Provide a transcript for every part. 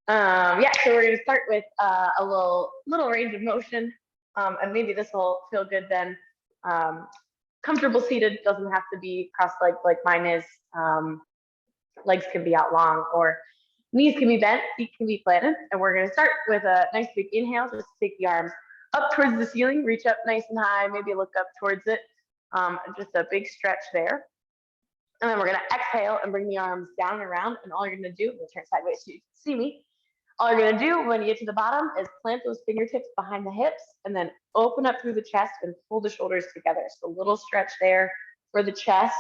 Yeah, so we're gonna start with a little range of motion, and maybe this will feel good then. Comfortable seated, doesn't have to be cross-legged like mine is. Legs can be out long, or knees can be bent, feet can be planted. And we're gonna start with a nice big inhale, just take the arms up towards the ceiling, reach up nice and high, maybe look up towards it. Just a big stretch there. And then we're gonna exhale and bring the arms down and around. And all you're gonna do, I'm gonna turn sideways so you can see me. All you're gonna do when you get to the bottom is plant those fingertips behind the hips and then open up through the chest and pull the shoulders together. So a little stretch there for the chest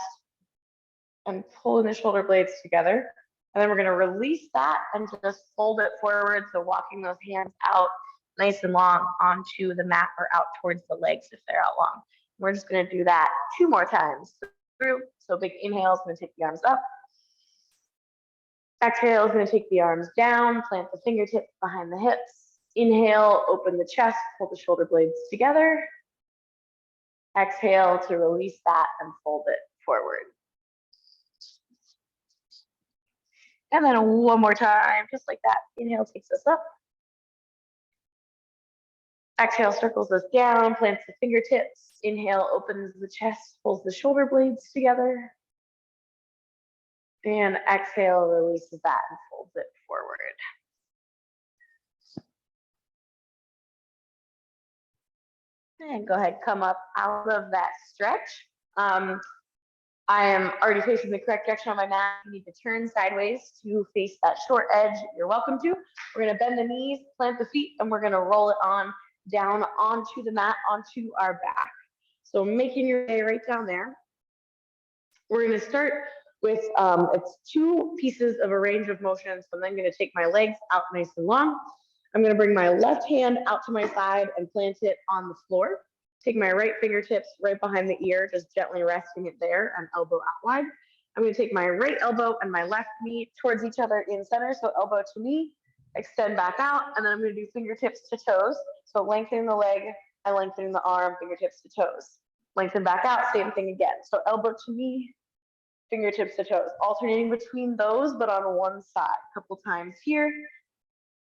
and pulling the shoulder blades together. And then we're gonna release that and just fold it forward. So walking those hands out nice and long onto the mat or out towards the legs if they're out long. We're just gonna do that 2 more times through. So big inhale is gonna take the arms up. Exhale is going to take the arms down, plant the fingertips behind the hips. Inhale, open the chest, pull the shoulder blades together. Exhale to release that and fold it forward. And then one more time, just like that. Inhale takes us up. Exhale circles us down, plants the fingertips. Inhale opens the chest, pulls the shoulder blades together. And exhale, releases that and folds it forward. And go ahead, come up out of that stretch. I am already facing the correct direction on my mat. You need to turn sideways to face that short edge. You're welcome to. We're gonna bend the knees, plant the feet, and we're gonna roll it on down onto the mat, onto our back. So making your way right down there. We're gonna start with, it's 2 pieces of a range of motion. So I'm then gonna take my legs out nice and long. I'm gonna bring my left hand out to my side and plant it on the floor. Take my right fingertips right behind the ear, just gently resting it there and elbow out wide. I'm gonna take my right elbow and my left knee towards each other in center. So elbow to knee, extend back out. And then I'm gonna do fingertips to toes. So lengthening the leg and lengthening the arm, fingertips to toes. Lengthen back out, same thing again. So elbow to knee, fingertips to toes, alternating between those, but on one side. A couple times here.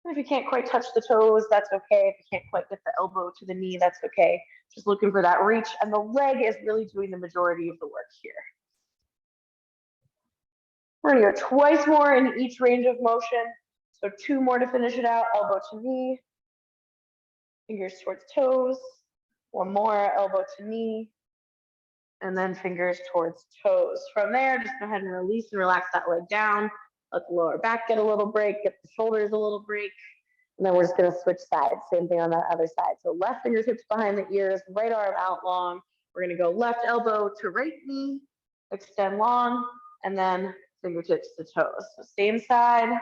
And if you can't quite touch the toes, that's okay. If you can't quite get the elbow to the knee, that's okay. Just looking for that reach. And the leg is really doing the majority of the work here. We're gonna go twice more in each range of motion. So 2 more to finish it out. Elbow to knee, fingers towards toes. 1 more, elbow to knee, and then fingers towards toes. From there, just go ahead and release and relax that leg down. Let the lower back get a little break, get the shoulders a little break. And then we're just gonna switch sides. Same thing on that other side. So left fingertips behind the ears, right arm out long. We're gonna go left elbow to right knee, extend long, and then fingertips to toes. So same side,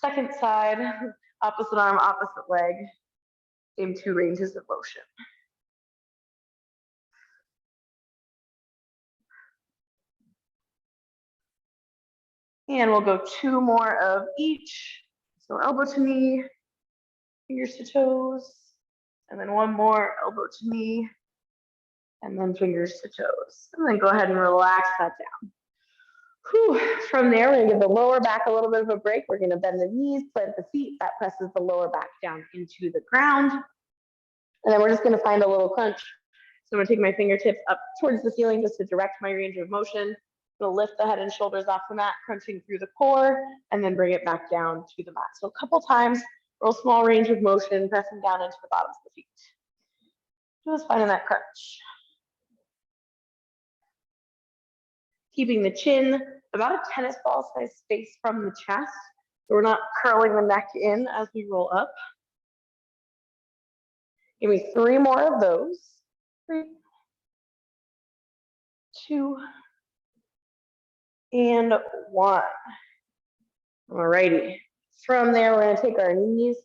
second side, opposite arm, opposite leg. Same 2 ranges of motion. And we'll go 2 more of each. So elbow to knee, fingers to toes, and then 1 more, elbow to knee, and then fingers to toes. And then go ahead and relax that down. Whew. From there, we're gonna give the lower back a little bit of a break. We're gonna bend the knees, plant the feet. That presses the lower back down into the ground. And then we're just gonna find a little crunch. So I'm gonna take my fingertips up towards the ceiling just to direct my range of motion. I'm gonna lift the head and shoulders off the mat, crunching through the core, and then bring it back down to the mat. So a couple times, real small range of motion, pressing down into the bottoms of the feet. Just finding that crunch. Keeping the chin about a tennis ball size space from the chest. So we're not curling the neck in as we roll up. Give me 3 more of those. 3, 2, and 1. Alrighty. From there, we're gonna take our knees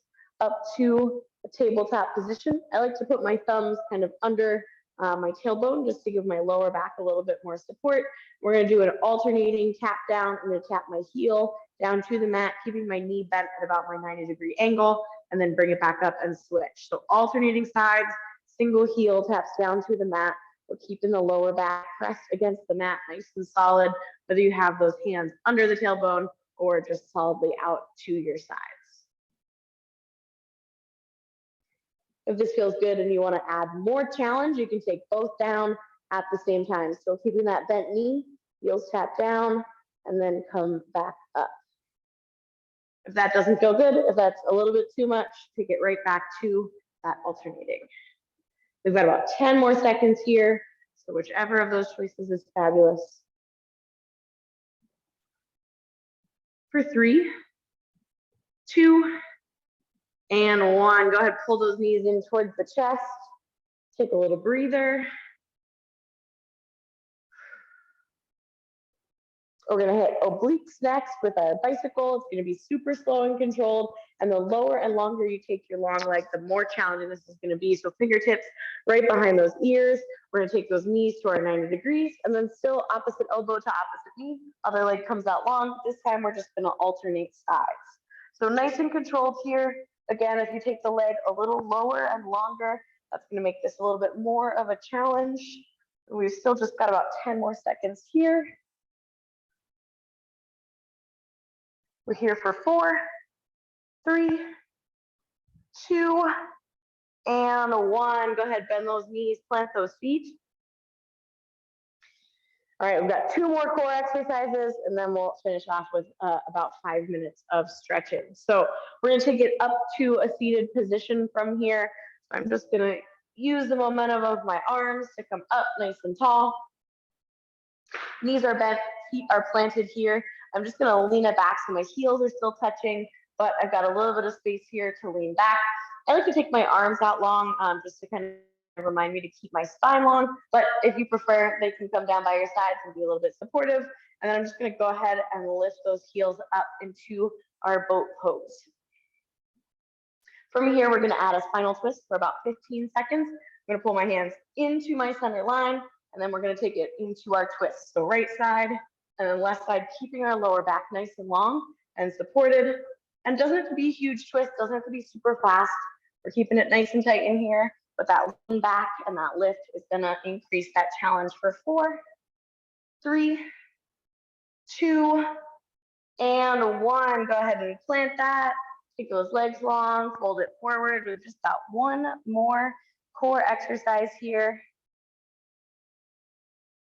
up to a tabletop position. I like to put my thumbs kind of under my tailbone just to give my lower back a little bit more support. We're gonna do an alternating tap down. I'm gonna tap my heel down to the mat, keeping my knee bent at about my 90-degree angle, and then bring it back up and switch. So alternating sides, single heel taps down to the mat. We're keeping the lower back pressed against the mat, nice and solid, whether you have those hands under the tailbone or just solidly out to your sides. If this feels good and you want to add more challenge, you can take both down at the same time. So keeping that bent knee, heels tap down, and then come back up. If that doesn't feel good, if that's a little bit too much, take it right back to that alternating. We've got about 10 more seconds here, so whichever of those choices is fabulous. For 3, 2, and 1. Go ahead, pull those knees in towards the chest. Take a little breather. We're gonna hit obliques next with our bicycle. It's gonna be super slow and controlled. And the lower and longer you take your long leg, the more challenging this is gonna be. So fingertips right behind those ears. We're gonna take those knees to our 90 degrees and then still opposite elbow to opposite knee. Other leg comes out long. This time we're just gonna alternate sides. So nice and controlled here. Again, if you take the leg a little lower and longer, that's gonna make this a little bit more of a challenge. We've still just got about 10 more seconds here. We're here for 4, 3, 2, and 1. Go ahead, bend those knees, plant those feet. All right, we've got 2 more core exercises, and then we'll finish off with about 5 minutes of stretching. So we're gonna take it up to a seated position from here. So I'm just gonna use the momentum of my arms to come up nice and tall. Knees are bent, feet are planted here. I'm just gonna lean it back so my heels are still touching, but I've got a little bit of space here to lean back. I like to take my arms out long just to kind of remind me to keep my spine long, but if you prefer, they can come down by your sides and be a little bit supportive. And then I'm just gonna go ahead and lift those heels up into our boat pose. From here, we're gonna add a spinal twist for about 15 seconds. I'm gonna pull my hands into my center line, and then we're gonna take it into our twist. So right side, and then left side, keeping our lower back nice and long and supported. And doesn't have to be a huge twist, doesn't have to be super fast. We're keeping it nice and tight in here, but that lean back and that lift is gonna increase that challenge for 4, 3, 2, and 1. Go ahead and plant that. Take those legs long, fold it forward. We've just got 1 more core exercise here.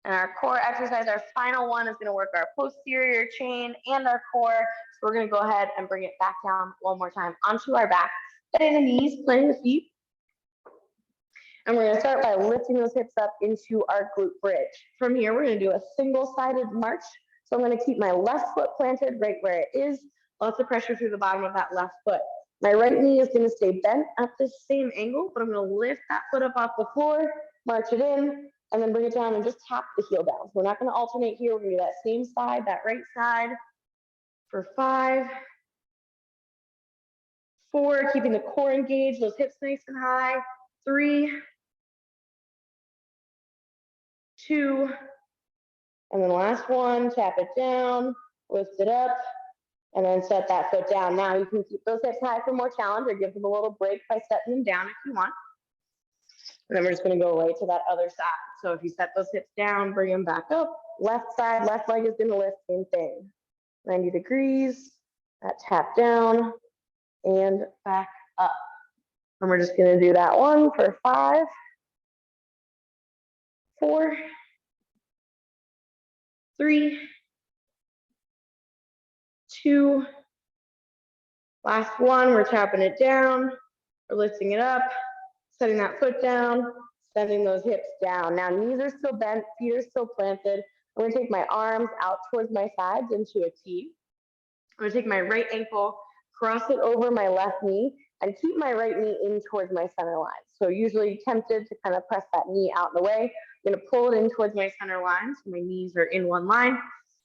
And our core exercise, our final one, is gonna work our posterior chain and our core. So we're gonna go ahead and bring it back down one more time onto our back. Bending the knees, planting the feet. And we're gonna start by lifting those hips up into our glute bridge. From here, we're gonna do a single-sided march. So I'm gonna keep my left foot planted right where it is. Lots of pressure through the bottom of that left foot. My right knee is gonna stay bent at the same angle, but I'm gonna lift that foot up off the floor, march it in, and then bring it down and just tap the heel down. So we're not gonna alternate here. We're gonna do that same side, that right side for 5, 4, keeping the core engaged, those hips nice and high. 3, 2, and then last one, tap it down, lift it up, and then set that foot down. Now you can keep those hips high for more challenge or give them a little break by setting them down if you want. And then we're just gonna go right to that other side. So if you set those hips down, bring them back up. Left side, left leg is gonna lift, same thing. 90 degrees, that tap down, and back up. And we're just gonna do that one for 5, 4, 3, 2, last one, we're tapping it down, we're lifting it up, setting that foot down, sending those hips down. Now knees are still bent, feet are still planted. I'm gonna take my arms out towards my sides into a T. I'm gonna take my right ankle, cross it over my left knee, and keep my right knee in towards my center line. So usually tempted to kind of press that knee out in the way. I'm gonna pull it in towards my center line, so my knees are in one line.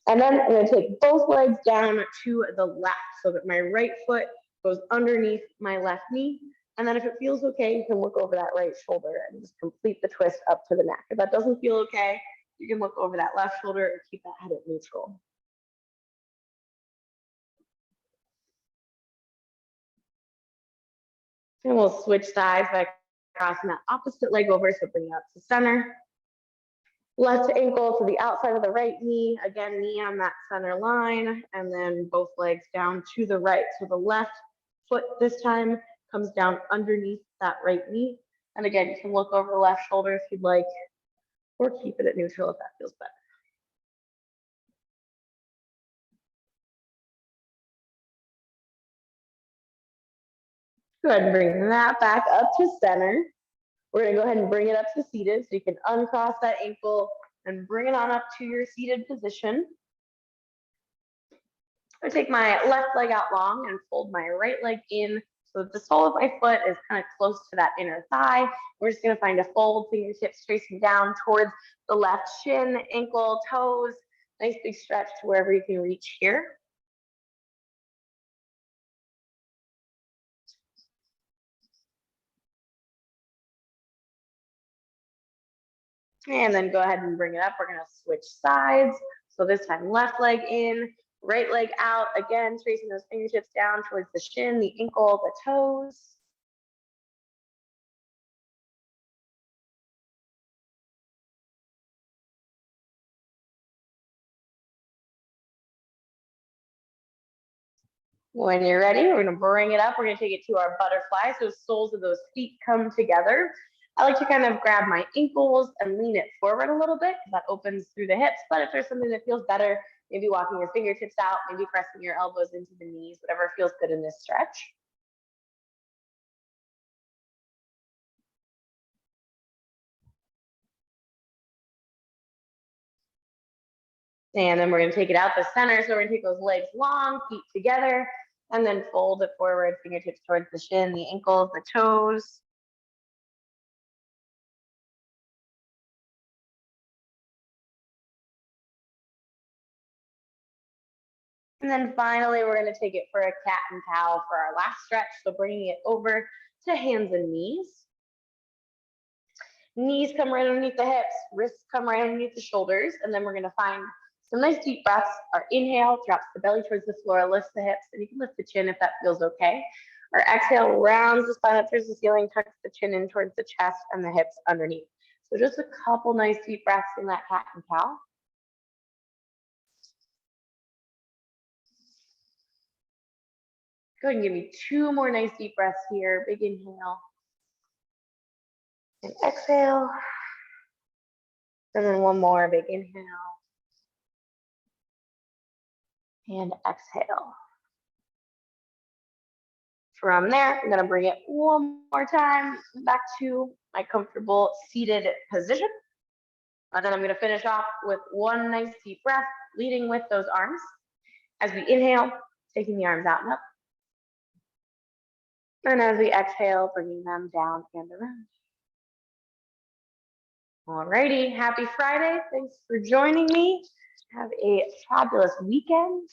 And then I'm gonna take both legs down to the left so that my right foot goes underneath my left knee. And then if it feels okay, you can look over that right shoulder and just complete the twist up to the neck. If that doesn't feel okay, you can look over that left shoulder or keep that head at neutral. And we'll switch sides by crossing that opposite leg over, so bring it up to center. Left ankle to the outside of the right knee. Again, knee on that center line, and then both legs down to the right. So the left foot this time comes down underneath that right knee. And again, you can look over the left shoulder if you'd like, or keep it at neutral if that feels better. Go ahead and bring that back up to center. We're gonna go ahead and bring it up to seated, so you can uncross that ankle and bring it on up to your seated position. I take my left leg out long and fold my right leg in so that the sole of my foot is kind of close to that inner thigh. We're just gonna find a fold, fingertips tracing down towards the left shin, ankle, toes. Nice big stretch to wherever you can reach here. And then go ahead and bring it up. We're gonna switch sides. So this time left leg in, right leg out. Again, tracing those fingertips down towards the shin, the ankle, the toes. When you're ready, we're gonna bring it up. We're gonna take it to our butterfly. So soles of those feet come together. I like to kind of grab my ankles and lean it forward a little bit because that opens through the hips. But if there's something that feels better, maybe walking your fingertips out, maybe pressing your elbows into the knees, whatever feels good in this stretch. And then we're gonna take it out the center. So we're gonna take those legs long, feet together, and then fold it forward, fingertips towards the shin, the ankles, the toes. And then finally, we're gonna take it for a cat and cow for our last stretch. So bringing it over to hands and knees. Knees come right underneath the hips, wrists come right underneath the shoulders, and then we're gonna find some nice deep breaths. Our inhale drops the belly towards the floor, lifts the hips, and you can lift the chin if that feels okay. Our exhale rounds the spine up towards the ceiling, tucks the chin in towards the chest and the hips underneath. So just a couple nice deep breaths in that cat and cow. Go ahead and give me 2 more nice deep breaths here. Big inhale and exhale. And then 1 more big inhale and exhale. From there, I'm gonna bring it 1 more time back to my comfortable seated position. And then I'm gonna finish off with 1 nice deep breath, leading with those arms. As we inhale, taking the arms out and up. And as we exhale, bringing them down and around. Alrighty, happy Friday. Thanks for joining me. Have a fabulous weekend.